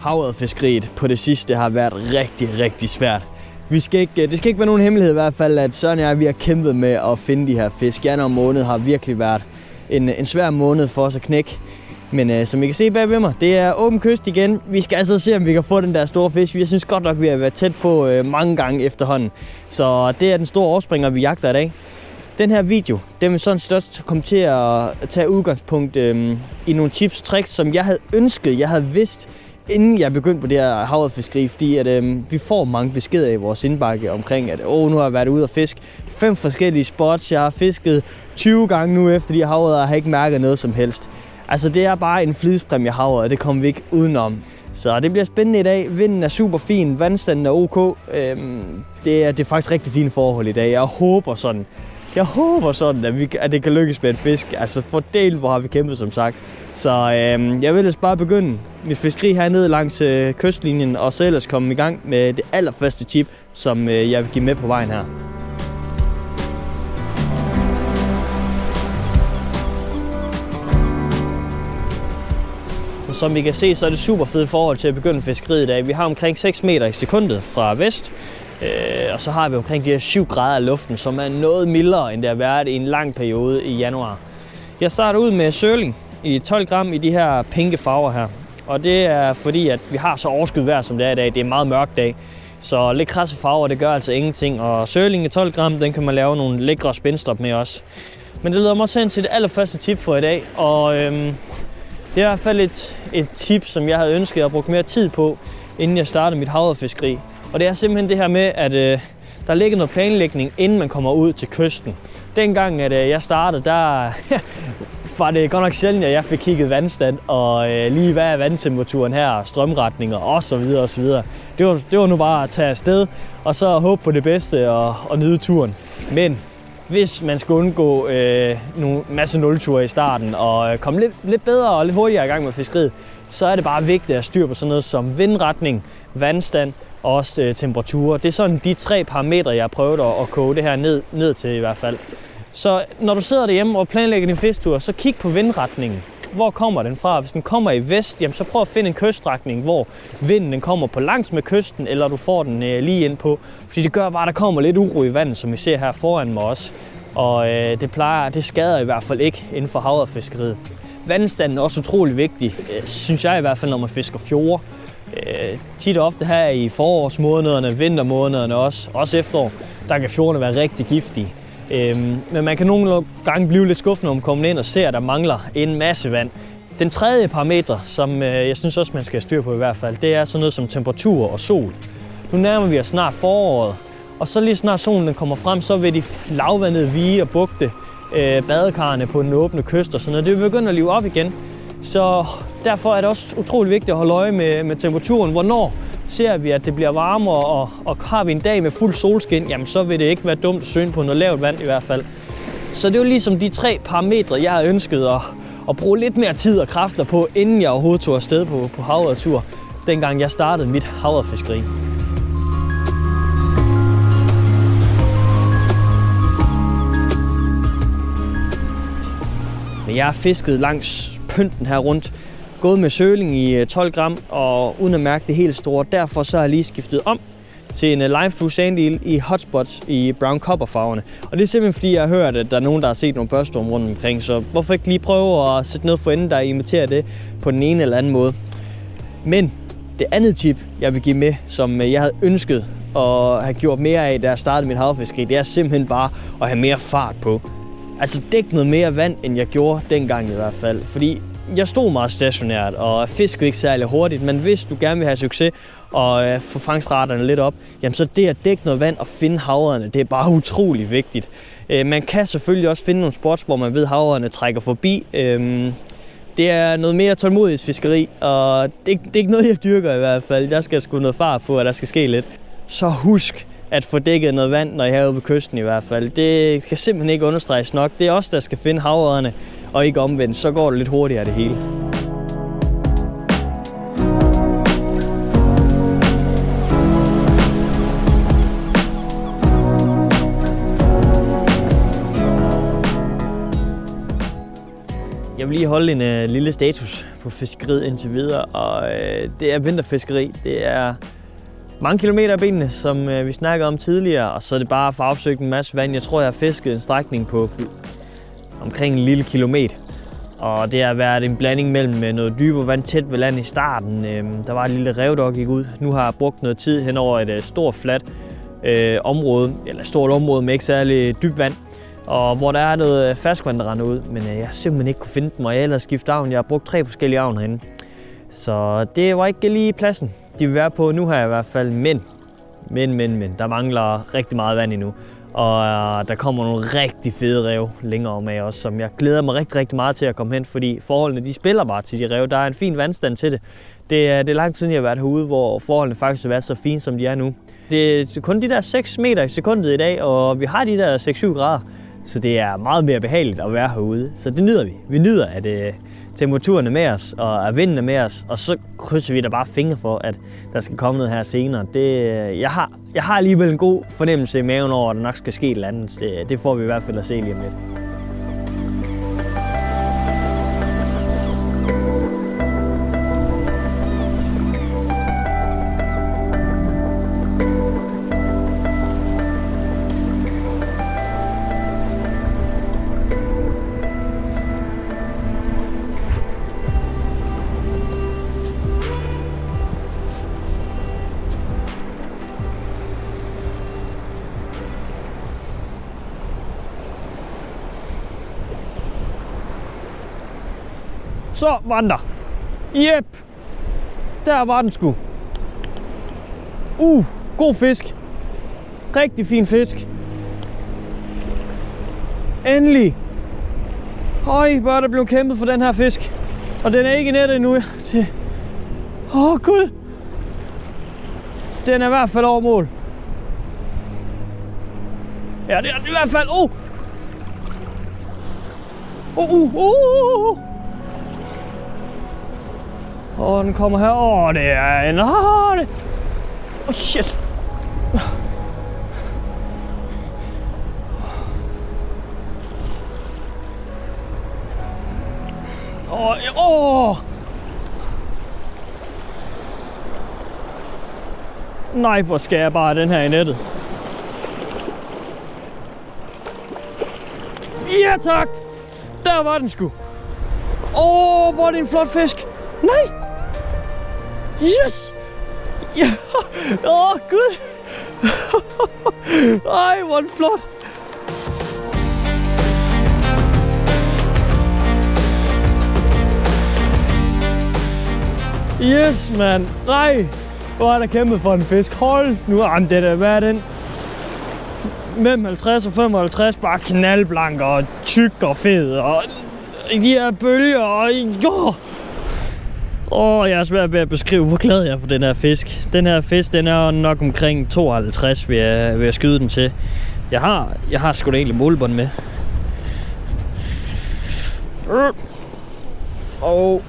Havørredfiskeriet på det sidste har været rigtig, rigtig svært. Det skal ikke være nogen hemmelighed i hvert fald, at Søren og jeg, vi har kæmpet med at finde de her fisk. Januar måned har virkelig været en svær måned for os at knække. Men som I kan se bag ved mig, det er åben kyst igen. Vi skal altså se, om vi kan få den der store fisk. Jeg synes godt nok, vi har været tæt på mange gange efterhånden. Så det er den store overspringer, vi jagter i dag. Den her video, den vil sådan størst komme til at tage udgangspunkt i nogle tips, tricks, som jeg havde ønsket, jeg havde vidst, inden jeg begyndte på det her havørredfiskeri, fordi at, vi får mange beskeder i vores indbakke omkring, at nu har jeg været ude og fiske 5 forskellige spots. Jeg har fisket 20 gange nu efter de her havørreder, og har ikke mærket noget som helst. Altså det er bare en flidspræmie havørred, det kommer vi ikke udenom. Så det bliver spændende i dag. Vinden er super fin, vandstanden er ok. Det er faktisk rigtig fine forhold i dag. Jeg håber sådan, at det kan lykkes med en fisk. Altså for del, hvor har vi kæmpet, som sagt. Så jeg vil ellers bare begynde mit fiskeri hernede langs kystlinjen, og så ellers komme i gang med det allerførste tip, som jeg vil give med på vejen her. Som I kan se, så er det super fedt forhold til at begynde fiskeriet i dag. Vi har omkring 6 meter i sekundet fra vest. Og så har vi omkring de her 7 grader af luften, som er noget mildere, end det har været i en lang periode i januar. Jeg starter ud med sørling i 12 gram i de her pinke farver her. Og det er fordi, at vi har så overskyet vejr, som det er i dag. Det er en meget mørk dag. Så lidt krasse farver, det gør altså ingenting. Og sørling i 12 gram, den kan man lave nogle lækre spænstop med også. Men det leder mig også hen til det allerførste tip for i dag. Og det er i hvert fald et tip, som jeg havde ønsket at bruge mere tid på, inden jeg startede mit havørredfiskeri. Og det er simpelthen det her med, at der ligger noget planlægning, inden man kommer ud til kysten. Dengang, at jeg startede, der var det godt nok sjældent, at jeg fik kigget vandstand, og lige hvad er vandtemperaturen her, strømretninger osv. osv. Det var nu bare at tage afsted, og så håbe på det bedste og nyde turen. Men hvis man skal undgå nogle masse nulture i starten, og komme lidt bedre og lidt hurtigere i gang med fiskeriet, så er det bare vigtigt at styre på sådan noget som vindretning, vandstand, og også temperaturer. Det er sådan de 3 parametre, jeg har prøvet at koge det her ned til i hvert fald. Så når du sidder derhjemme og planlægger din fisketur, så kig på vindretningen. Hvor kommer den fra? Hvis den kommer i vest, jamen så prøv at finde en kyststrækning, hvor vinden den kommer på langs med kysten, eller du får den lige ind på. Fordi det gør bare, at der kommer lidt uro i vandet, som vi ser her foran mig også. Og det skader i hvert fald ikke inden for havørredfiskeriet. Vandstanden er også utrolig vigtig, synes jeg i hvert fald, når man fisker fjorde. Tit og ofte her i forårsmånederne, vintermånederne også efterår, der kan fjordene være rigtig giftige. Men man kan nogle gange blive lidt skuffet, når man kommer ind og ser, at der mangler en masse vand. Den tredje parameter, som jeg synes også, man skal styre på i hvert fald, det er sådan noget som temperatur og sol. Nu nærmer vi os snart foråret, og så lige snart solen den kommer frem, så vil de lavvandede vige og bugte badekarrene på den åbne kyst og sådan noget. Det vil begynde at live op igen. Så derfor er det også utrolig vigtigt at holde øje med temperaturen. Hvornår ser vi, at det bliver varmere, og har vi en dag med fuld solskin, jamen så vil det ikke være dumt at søge på noget lavt vand i hvert fald. Så det er jo ligesom de 3 parametre, jeg har ønsket at bruge lidt mere tid og kræfter på, inden jeg overhovedet tog afsted på havørredtur, dengang jeg startede mit havørredfiskeri. Men jeg har fisket langs pynten her rundt, gået med søling i 12 gram, og uden at mærke det helt store. Derfor så har jeg lige skiftet om til en Lime True Sandeel i hotspots i brown copper farverne. Og det er simpelthen fordi, jeg har hørt, at der er nogen, der har set nogle børstorm rundt omkring, så hvorfor ikke lige prøve at sætte noget for enden, der imiterer det på den ene eller anden måde. Men det andet tip, jeg vil give med, som jeg havde ønsket at have gjort mere af, da jeg startede mit havørredfiskeri, det er simpelthen bare at have mere fart på. Altså dæk noget mere vand, end jeg gjorde dengang i hvert fald, fordi jeg stod meget stationært og fiskede ikke særlig hurtigt, men hvis du gerne vil have succes og få fangstraterne lidt op, jamen så det at dække noget vand og finde havørrederne, det er bare utrolig vigtigt. Man kan selvfølgelig også finde nogle spots, hvor man ved, at havørrederne trækker forbi. Det er noget mere tålmodighedsfiskeri, og det er ikke noget, jeg dyrker i hvert fald. Jeg skal sgu noget fart på, at der skal ske lidt. Så husk at få dækket noget vand, når I er herude på kysten i hvert fald. Det kan simpelthen ikke understreges nok. Det er os, der skal finde havørrederne, og ikke omvendt. Så går det lidt hurtigere det hele. Jeg vil lige holde en lille status på fiskeriet indtil videre, og det er vinterfiskeri. Det er mange kilometer af benene, som vi snakkede om tidligere, og så er det bare at få afsøgt en masse vand. Jeg tror, jeg har fisket en strækning på omkring en lille kilometer. Og det har været en blanding mellem noget dybere vand tæt ved land i starten. Der var et lille rev, der gik ud. Nu har jeg brugt noget tid hen over et stort fladt område, eller stort område med ikke særlig dybt vand. Og hvor der er noget ferskvand, der render ud, men jeg har simpelthen ikke kunne finde dem, og jeg har ellers skiftet avn. Jeg har brugt 3 forskellige avn herinde. Så det var ikke lige pladsen, de vil være på nu her i hvert fald. Men, der mangler rigtig meget vand endnu. Og der kommer nogle rigtig fede rev længere om af også, som jeg glæder mig rigtig meget til at komme hen, fordi forholdene de spiller bare til de rev. Der er en fin vandstand til det. Det er lang tid, jeg har været herude, hvor forholdene faktisk har været så fine, som de er nu. Det er kun de der 6 meter i sekundet i dag, og vi har de der 6-7 grader. Så det er meget mere behageligt at være herude. Så det nyder vi. Vi nyder, at temperaturen er med os, og at vinden er med os. Og så krydser vi da bare fingre for, at der skal komme noget her senere. Jeg har alligevel en god fornemmelse i maven over, at der nok skal ske et eller andet. Det får vi i hvert fald at se lige om lidt. Så var den der. Jep. Der var den sgu. God fisk. Rigtig fin fisk. Endelig. Høj, hvor er der blevet kæmpet for den her fisk. Og den er ikke i nettet endnu. Gud. Den er i hvert fald over mål. Ja, det er den i hvert fald. Den kommer her. Det er en... shit. Nej, hvor skal jeg bare den her i nettet. Ja, tak. Der var den sgu. Hvor er det en flot fisk. Nej! Yes! Ja! Gud! Ej, hvor er den flot! Yes, mand! Nej! Hvor er der kæmpet for en fisk. Hold nu an, det der. Hvad er den? Mellem 50 og 55, bare knaldblank og tyk og fed. Og de her bølger og... jeg er svært ved at beskrive, hvor glad jeg er for den her fisk. Den her fisk, den er nok omkring 52, vil jeg skyde den til. Jeg har sgu da egentlig målebånd med. Og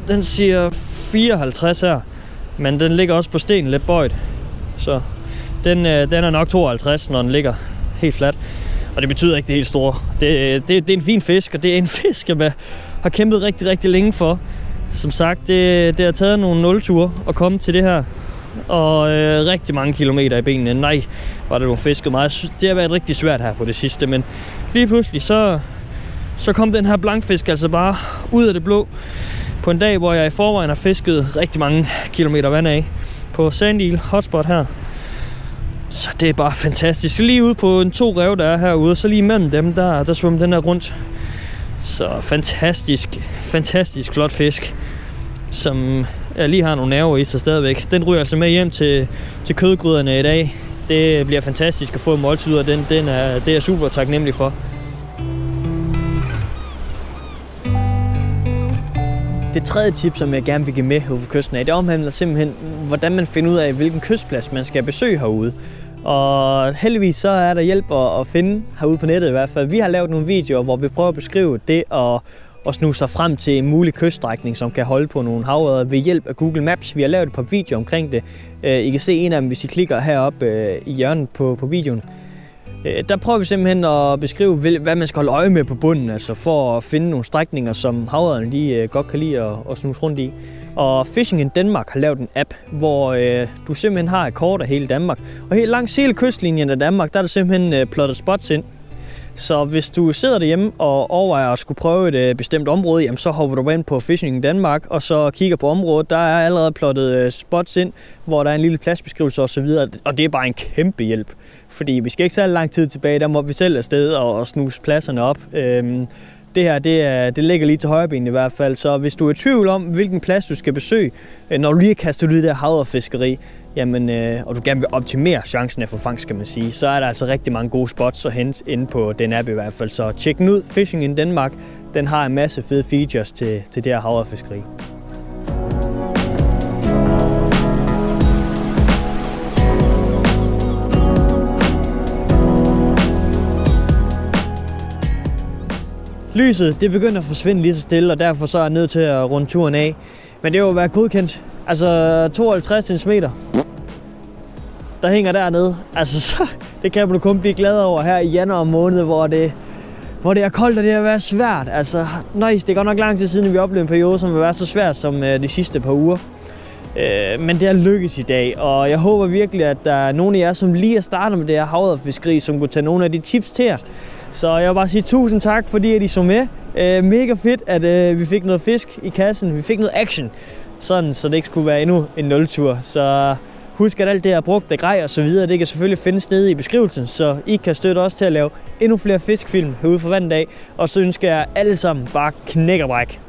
den siger 54 her, men den ligger også på stenen lidt bøjet. Så den er nok 52, når den ligger helt fladt. Og det betyder ikke det helt store. Det er en fin fisk, og det er en fisk, jeg har kæmpet rigtig længe for. Som sagt, det har taget nogle 0-ture at komme til det her. Og rigtig mange kilometer i benene. Nej, var det nogle fisket meget. Det har været rigtig svært her på det sidste, men lige pludselig så kom den her blankfisk altså bare ud af det blå. På en dag, hvor jeg i forvejen har fisket rigtig mange kilometer vand af. På Sand Eel hotspot her. Så det er bare fantastisk. Lige ude på 2 rev, der er herude, så lige mellem dem, der svømmer den her rundt. Så fantastisk flot fisk, som jeg lige har nogle nerver i sig stadigvæk. Den ryger altså med hjem til kødgryderne i dag. Det bliver fantastisk at få en måltid ud af den. Det er jeg super taknemmelig for. Det tredje tip, som jeg gerne vil give med herude på kysten af, det omhandler simpelthen, hvordan man finder ud af, hvilken kystplads man skal besøge herude. Og heldigvis så er der hjælp at finde herude på nettet i hvert fald. Vi har lavet nogle videoer, hvor vi prøver at beskrive det og snuse sig frem til en mulig kyststrækning, som kan holde på nogle havørreder ved hjælp af Google Maps. Vi har lavet et par videoer omkring det. I kan se en af dem, hvis I klikker heroppe i hjørnet på videoen. Der prøver vi simpelthen at beskrive, hvad man skal holde øje med på bunden, altså for at finde nogle strækninger, som havørrederne de godt kan lide at snuse rundt i. Og Fishing in Denmark har lavet en app, hvor du simpelthen har et kort af hele Danmark. Og helt langs hele kystlinjen af Danmark, der er der simpelthen plottet spots ind. Så hvis du sidder derhjemme og overvejer at skulle prøve et bestemt område, jamen så hopper du ind på Fishing in Denmark, og så kigger på området. Der er allerede plottet spots ind, hvor der er en lille pladsbeskrivelse osv. Og det er bare en kæmpe hjælp. Fordi vi skal ikke særlig lang tid tilbage, der må vi selv afsted og snuse pladserne op. Det her, det ligger lige til højrebenet i hvert fald, så hvis du er i tvivl om, hvilken plads du skal besøge, når du lige kaster ud i det her havrefiskeri, jamen, og du gerne vil optimere chancen for fangst, kan man sige, så er der altså rigtig mange gode spots at hente inde på den app i hvert fald. Så tjek den ud, Fishing in Denmark, den har en masse fede features til det her havrefiskeri. Lyset, det begynder at forsvinde lige så stille, og derfor så er jeg nødt til at runde turen af. Men det har jo været godkendt. Altså 52 cm. Der hænger dernede. Altså så, det kan man kun blive glad over her i januar måned, hvor det er koldt, og det har været svært. Altså, det er godt nok lang tid siden, vi oplevede en periode, som har været så svært som de sidste par uger. Men det har lykkes i dag, og jeg håber virkelig, at der er nogle af jer, som lige er startet med det her havrefiskeri, som kunne tage nogle af de tips til jer. Så jeg vil bare sige tusind tak, fordi I så med. Mega fedt, at vi fik noget fisk i kassen. Vi fik noget action, sådan, så det ikke skulle være endnu en nultur. Så husk, at alt det, jeg har brugt, det grej og så videre, det kan selvfølgelig findes nede i beskrivelsen, så I kan støtte os til at lave endnu flere fiskefilm herude for vandet af. Og så ønsker jeg alle sammen bare knæk og bræk.